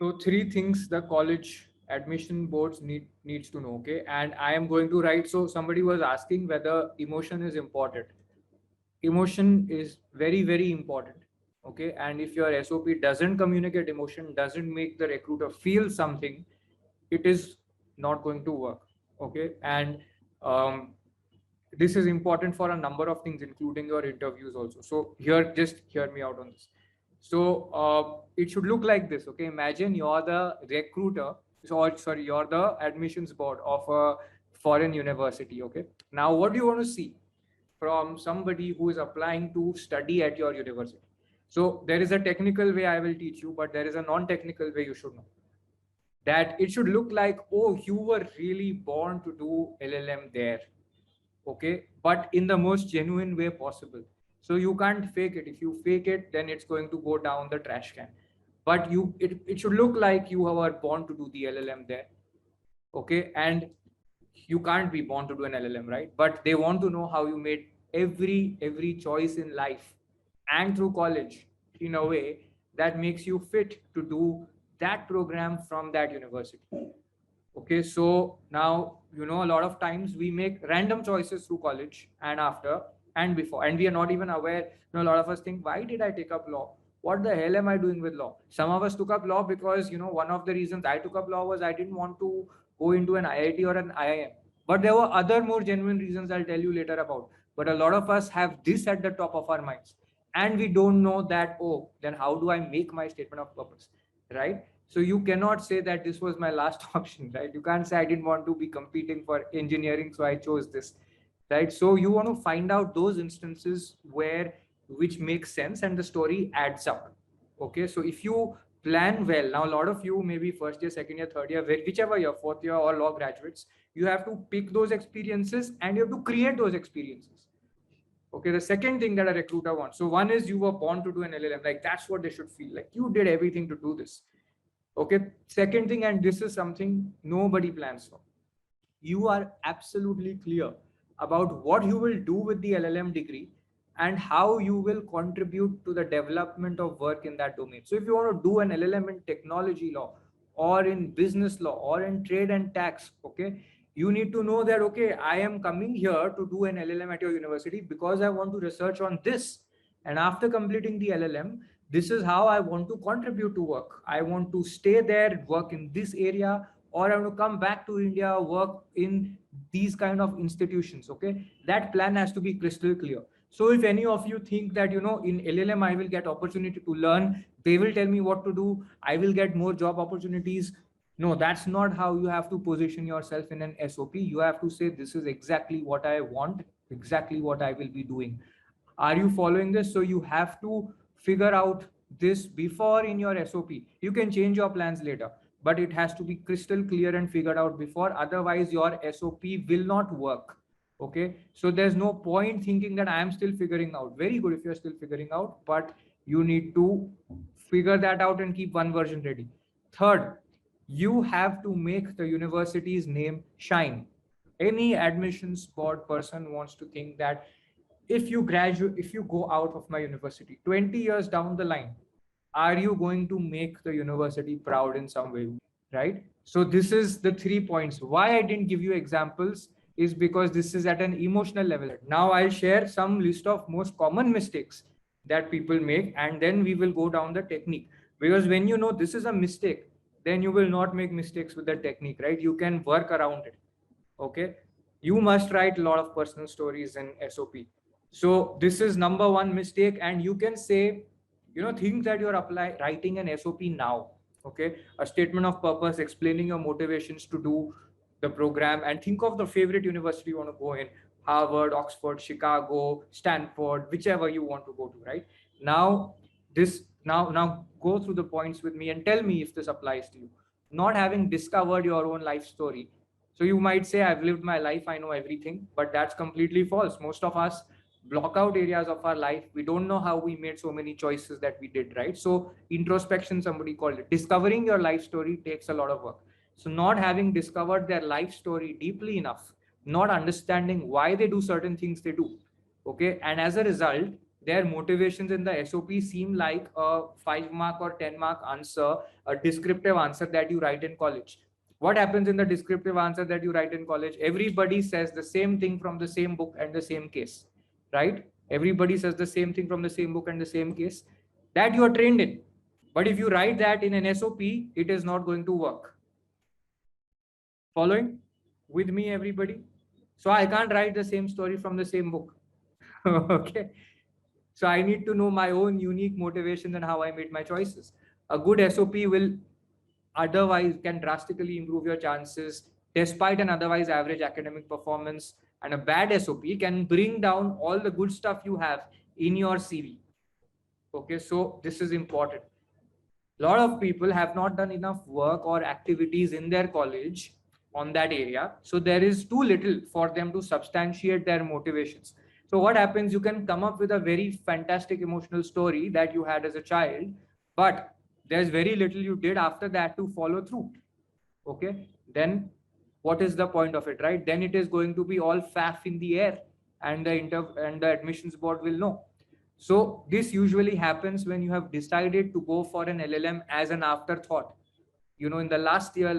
So three things the college admission boards needs to know. Okay, and I am going to write. So somebody was asking whether emotion is important. Emotion is very important. Okay, and if your SOP doesn't communicate emotion, doesn't make the recruiter feel something, it is not going to work. Okay, and um, this is important for a number of things, including your interviews also. So here, just hear me out on this. So it should look like this. Okay, imagine you're the recruiter, or sorry, you're the admissions board of a foreign university. Okay, now what do you want to see from somebody who is applying to study at your university? So there is a technical way I will teach you, but there is a non-technical way you should know. That it should look like, oh, you were really born to do LLM there. Okay, but in the most genuine way possible. So you can't fake it. If you fake it, then it's going to go down the trash can. But it should look like you were born to do the LLM there. Okay, and you can't be born to do an LLM, right? But they want to know how you made every choice in life and through college in a way that makes you fit to do that program from that university. Okay, so now, a lot of times we make random choices through college and after and before, and we are not even aware. A lot of us think, why did I take up law? What the hell am I doing with law? Some of us took up law because, one of the reasons I took up law was I didn't want to go into an IIT or an IIM. But there were other more genuine reasons I'll tell you later about. But a lot of us have this at the top of our minds. And we don't know that, oh, then how do I make my statement of purpose? Right? So you cannot say that this was my last option, right? You can't say I didn't want to be competing for engineering, so I chose this, right? So you want to find out those instances which makes sense and the story adds up. Okay, so if you plan well, now a lot of you, maybe first year, second year, third year, whichever year, fourth year or law graduates, you have to pick those experiences and you have to create those experiences. Okay, the second thing that a recruiter wants. So one is you were born to do an LLM, like that's what they should feel like. You did everything to do this. Okay, second thing, and this is something nobody plans for. You are absolutely clear about what you will do with the LLM degree and how you will contribute to the development of work in that domain. So if you want to do an LLM in technology law or in business law or in trade and tax, okay, you need to know that, okay, I am coming here to do an LLM at your university because I want to research on this. And after completing the LLM, this is how I want to contribute to work. I want to stay there, work in this area, or I want to come back to India, work in these kind of institutions. Okay, that plan has to be crystal clear. So if any of you think that, in LLM I will get opportunity to learn, they will tell me what to do, I will get more job opportunities. No, that's not how you have to position yourself in an SOP. You have to say, this is exactly what I want, exactly what I will be doing. Are you following this? So you have to figure out this before in your SOP. You can change your plans later, but it has to be crystal clear and figured out before. Otherwise, your SOP will not work. Okay. So there's no point thinking that I am still figuring out. Very good if you're still figuring out, but you need to figure that out and keep one version ready. Third, you have to make the university's name shine. Any admissions board person wants to think that if you go out of my university 20 years down the line, are you going to make the university proud in some way, right? So this is the 3 points. Why I didn't give you examples is because this is at an emotional level. Now I'll share some list of most common mistakes that people make, and then we will go down the technique. Because when you know this is a mistake, then you will not make mistakes with the technique, right? You can work around it. Okay, you must write a lot of personal stories in SOP. So this is number one mistake, and you can say, things that you're writing an SOP now. Okay, a statement of purpose explaining your motivations to do the program, and think of the favorite university you want to go in: Harvard, Oxford, Chicago, Stanford, whichever you want to go to. Right now, now go through the points with me and tell me if this applies to you. Not having discovered your own life story. So you might say, I've lived my life, I know everything, but that's completely false. Most of us block out areas of our life. We don't know how we made so many choices that we did, right? So introspection, somebody called it. Discovering your life story takes a lot of work. So not having discovered their life story deeply enough, not understanding why they do certain things they do. Okay. And as a result, their motivations in the SOP seem like a 5 mark or 10 mark answer, a descriptive answer that you write in college. What happens in the descriptive answer that you write in college? Everybody says the same thing from the same book and the same case, right? Everybody says the same thing from the same book and the same case that you are trained in. But if you write that in an SOP, it is not going to work. Following with me, everybody? So I can't write the same story from the same book. Okay. So I need to know my own unique motivation and how I made my choices. A good SOP will otherwise can drastically improve your chances despite an otherwise average academic performance. And a bad SOP can bring down all the good stuff you have in your CV. Okay, so this is important. A lot of people have not done enough work or activities in their college on that area. So there is too little for them to substantiate their motivations. So what happens, you can come up with a very fantastic emotional story that you had as a child, but there's very little you did after that to follow through. Okay, then what is the point of it, right? Then it is going to be all faff in the air, and the admissions board will know. So this usually happens when you have decided to go for an LLM as an afterthought. You know, in the last year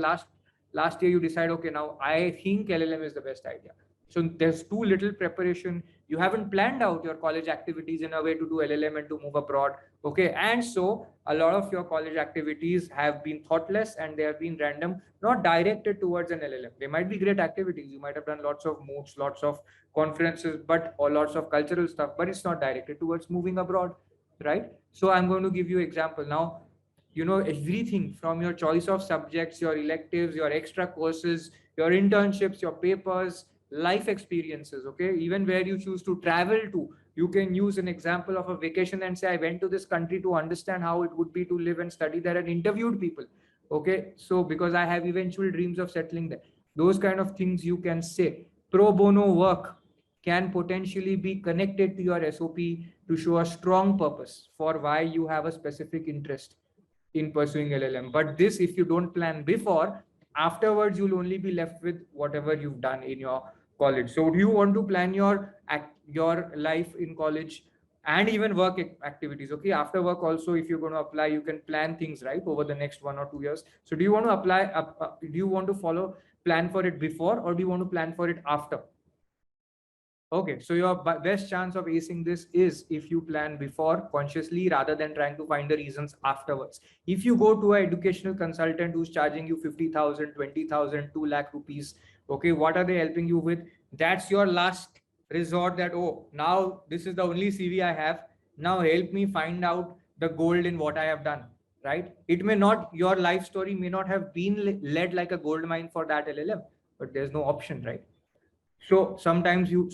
you decide, okay, now I think LLM is the best idea. So there's too little preparation. You haven't planned out your college activities in a way to do LLM and to move abroad. Okay, and so a lot of your college activities have been thoughtless and they have been random, not directed towards an LLM. They might be great activities. You might have done lots of MOOCs, lots of conferences, or lots of cultural stuff, but it's not directed towards moving abroad, right? So I'm going to give you example now. You know, everything from your choice of subjects, your electives, your extra courses, your internships, your papers, life experiences, okay, even where you choose to travel to, you can use an example of a vacation and say, I went to this country to understand how it would be to live and study there, and interviewed people. Okay, so because I have eventual dreams of settling there, those kind of things you can say. Pro bono work can potentially be connected to your SOP to show a strong purpose for why you have a specific interest in pursuing LLM. But this, if you don't plan before, afterwards you'll only be left with whatever you've done in your college. So do you want to plan your life in college and even work activities? Okay, after work also, if you're going to apply, you can plan things, right, over the next 1 or 2 years. So do you want to apply, do you want to plan for it before, or do you want to plan for it after? Okay, so your best chance of acing this is if you plan before consciously rather than trying to find the reasons afterwards. If you go to an educational consultant who's charging you 50,000, 20,000, 2 lakh rupees, okay, what are they helping you with? That's your last resort, that, oh, now this is the only CV I have. Now help me find out the gold in what I have done, right? It may not, your life story may not have been led like a gold mine for that LLM, but there's no option, right? So sometimes you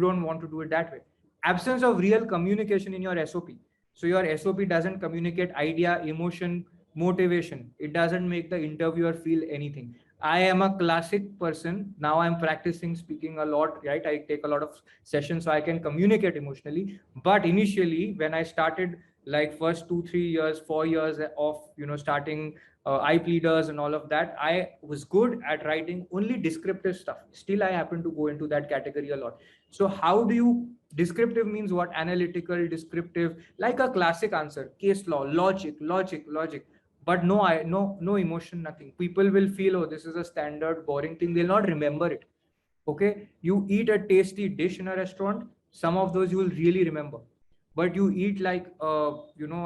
don't want to do it that way. Absence of real communication in your SOP. So your SOP doesn't communicate idea, emotion, motivation. It doesn't make the interviewer feel anything. I am a classic person. Now I'm practicing speaking a lot, right? I take a lot of sessions so I can communicate emotionally. But initially, when I started, like first 2, 3 years, 4 years of, starting IP leaders and all of that, I was good at writing only descriptive stuff. Still, I happen to go into that category a lot. So how do you, descriptive means what? Analytical, descriptive, like a classic answer, case law, logic. But no emotion, nothing. People will feel, oh, this is a standard boring thing. They'll not remember it. Okay, you eat a tasty dish in a restaurant, some of those you will really remember. But you eat like a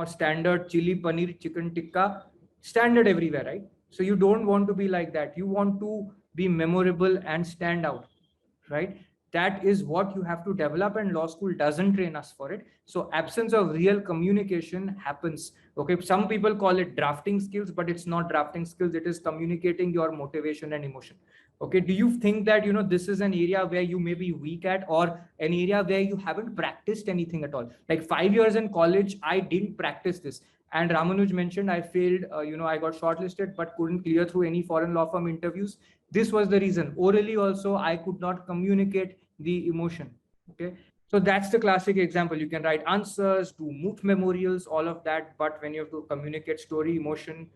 standard chili paneer chicken tikka, standard everywhere, right? So you don't want to be like that. You want to be memorable and stand out, right? That is what you have to develop, and law school doesn't train us for it. So absence of real communication happens. Okay, some people call it drafting skills, but it's not drafting skills. It is communicating your motivation and emotion. Okay, do you think that this is an area where you may be weak at, or an area where you haven't practiced anything at all? Like 5 years in college, I didn't practice this. And Ramanuj mentioned I failed, I got shortlisted but couldn't clear through any foreign law firm interviews. This was the reason. Orally also, I could not communicate the emotion. Okay, so that's the classic example. You can write answers, do MOOC memorials, all of that, but when you have to communicate story, emotion,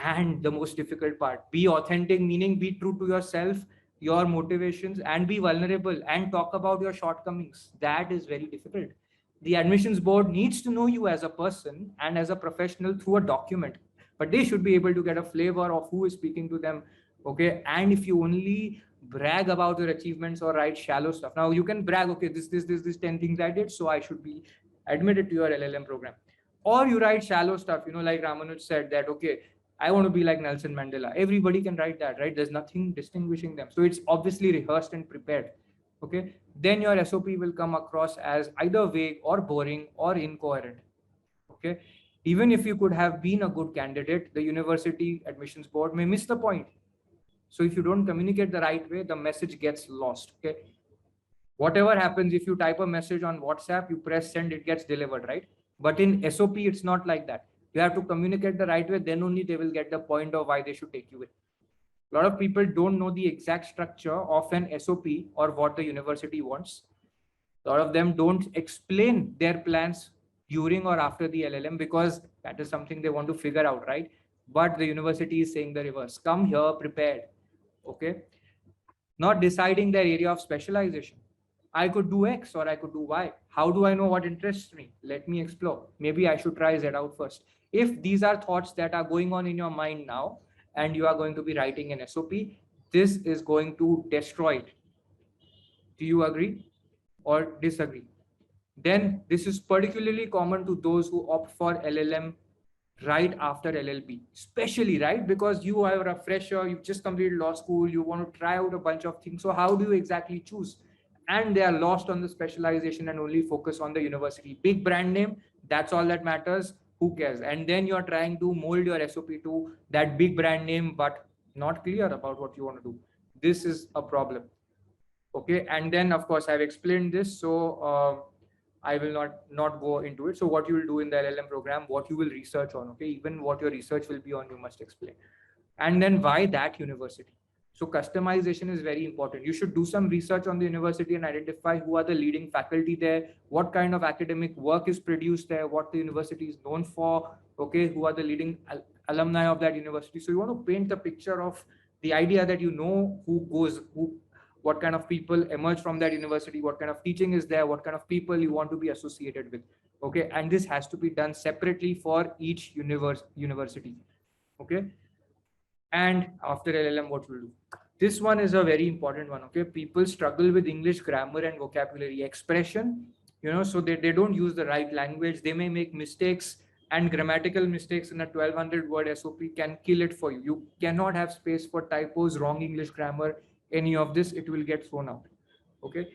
and the most difficult part, be authentic, meaning be true to yourself, your motivations, and be vulnerable and talk about your shortcomings. That is very difficult. The admissions board needs to know you as a person and as a professional through a document, but they should be able to get a flavor of who is speaking to them. Okay. And if you only brag about your achievements or write shallow stuff, now you can brag, okay, this 10 things I did, so I should be admitted to your LLM program. Or you write shallow stuff, like Ramanuj said that, okay, I want to be like Nelson Mandela. Everybody can write that, right? There's nothing distinguishing them. So it's obviously rehearsed and prepared. Okay. Then your SOP will come across as either vague or boring or incoherent. Okay. Even if you could have been a good candidate, the university admissions board may miss the point. So if you don't communicate the right way, the message gets lost. Okay. Whatever happens, if you type a message on WhatsApp, you press send, it gets delivered, right? But in SOP, it's not like that. You have to communicate the right way, then only they will get the point of why they should take you in. A lot of people don't know the exact structure of an SOP or what the university wants. A lot of them don't explain their plans during or after the LLM because that is something they want to figure out, right? But the university is saying the reverse. Come here prepared. Okay. Not deciding their area of specialization. I could do X or I could do Y. How do I know what interests me? Let me explore. Maybe I should try Z out first. If these are thoughts that are going on in your mind now, and you are going to be writing an SOP, this is going to destroy it. Do you agree or disagree? Then this is particularly common to those who opt for LLM right after LLB, especially, right? Because you are a fresher, you've just completed law school, you want to try out a bunch of things. So how do you exactly choose? And they are lost on the specialization and only focus on the university. Big brand name, that's all that matters. Who cares? And then you're trying to mold your SOP to that big brand name, but not clear about what you want to do. This is a problem. Okay. And then, of course, I've explained this. So I will not go into it. So what you will do in the LLM program, what you will research on, okay, even what your research will be on, you must explain. And then why that university? So customization is very important. You should do some research on the university and identify who are the leading faculty there, what kind of academic work is produced there, what the university is known for, okay, who are the leading alumni of that university. So you want to paint the picture of the idea that what kind of people emerge from that university, what kind of teaching is there, what kind of people you want to be associated with. Okay. And this has to be done separately for each university. Okay. And after LLM, what we'll do? This one is a very important one. Okay. People struggle with English grammar and vocabulary expression, so they don't use the right language. They may make mistakes, and grammatical mistakes in a 1200 word SOP can kill it for you. You cannot have space for typos, wrong English grammar, any of this, it will get thrown out. Okay.